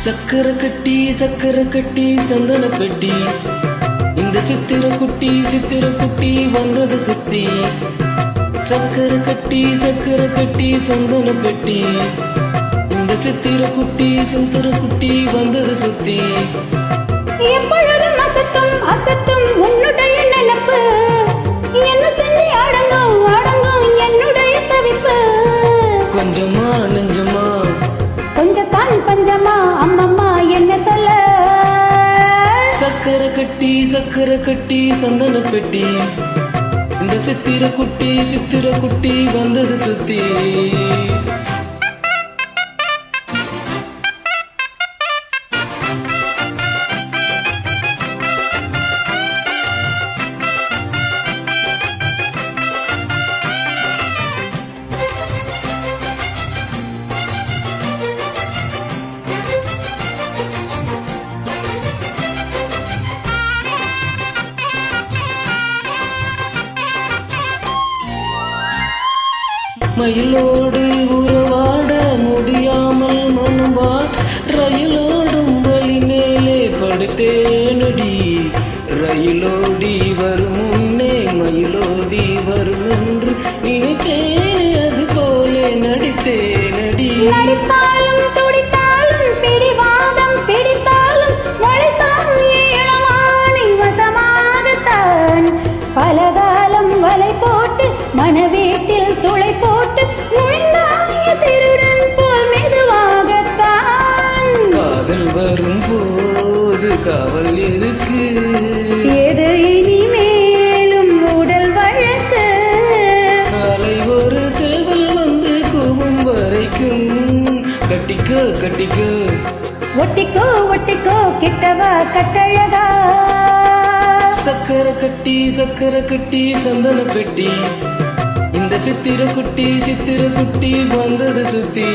சக்கரை கட்டி சந்தன பெட்டி இந்த சித்திர குட்டி வந்தது சுத்தி சக்கரை கட்டி சந்தன பெட்டி இந்த சித்திர குட்டி வந்தது சுத்தி எப்பொழுதும் அசத்தும் உன்னுடைய நினைப்பு என்ன செஞ்சு அடங்கும் என்னுடைய தவிப்பு கொஞ்சமா நெஞ்சமா கொஞ்சத்தான் பஞ்சமா அம்மம்மா என்ன சொல்ல சக்கரை கட்டி சந்தன பெட்டி இந்த சித்திர குட்டி வந்தது சுத்தி மயிலோடு உறவாட முடியாமல் மனவாள் ரயிலோடும் வழி மேலே படுத்தேனடி ரயிலோடி வரும் முன்னே மயிலோடி வரும் என்று நினைத்தேனே அது போலே நடித்தேனடி நடித்தாலும் துடித்தாலும் பிடிவாதம் பிடித்தாலும் வளைத்தான் இளமானை வசமாகத்தான் பலகாலம் வலை போட்டு மனவீட்டில் துளை போட்டு நுழைந்தாய திருடன் போல் மெதுவாகத்தான் காதல் வரும் போது காவல் எதுக்கு எது இனிமேலும் உடல் வழக்கு காலை ஒரு சேவல் வந்து கூவும் வரைக்கும் கட்டிக்கோ ஒட்டிக்கோ கிட்டவா கட்டழகா சக்கரை கட்டி சந்தன பெட்டி இந்த சித்திர குட்டி வந்தது சுத்தி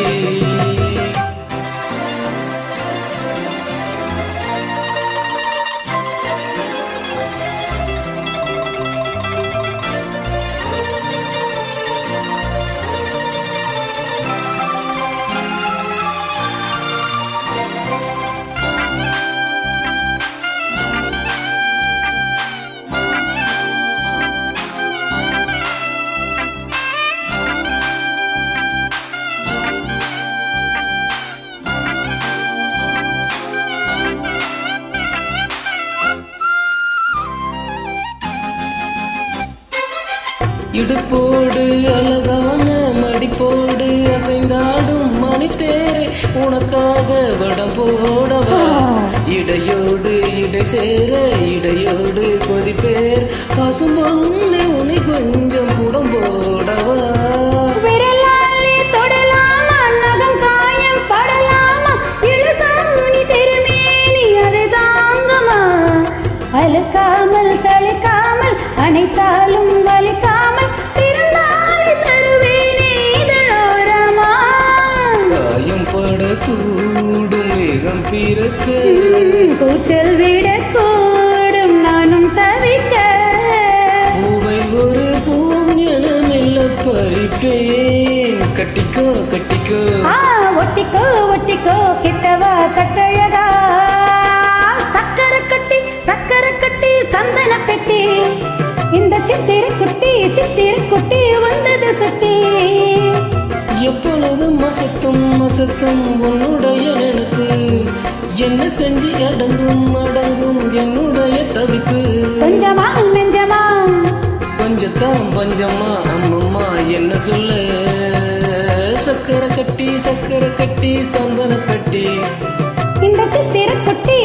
இடுப்போடு அழகான மடிப்போடு அசைந்தாடும் மணித்தேரை உனக்காக வடம் போடவா இடையோடு இடை சேர இடையோடு கொதிப்பேர் பசும்பொன்னே உனை கொஞ்சம் குடம் போடவா விரலாலே தொடலாமா நகம் காயம் படலாமா இழுசாமி திருமேனி அதை தாங்கமா அழுக்காமல் சலிக்காமல் அனைத்தாலும் வலிக்காமல் பிறந்தாலே தருவேனே இதழோரமா காயம் படக்கூடும் வேகம் பிறக்க கூச்சல் விடக்கூடும் நானும் தவிக்க பூவை ஒரு பூம் என மெல்ல பறிப்பேன் கட்டிக்கோ ஒட்டிக்கோ கிட்டவா கட்டழகா சக்கரை கட்டி சந்தன பெட்டி இந்த சித்திர குட்டி வந்தது சுத்தி எப்பொழுதும் அசத்தும் உன்னுடைய நினைப்பு என்ன செஞ்சு அடங்கும் என்னுடைய தவிப்பு கொஞ்சமா நெஞ்சமா கொஞ்சத்தான் பஞ்சமா அம்மம்மா என்ன சொல்ல சக்கரை கட்டி சந்தன பெட்டி இந்த சித்திர குட்டி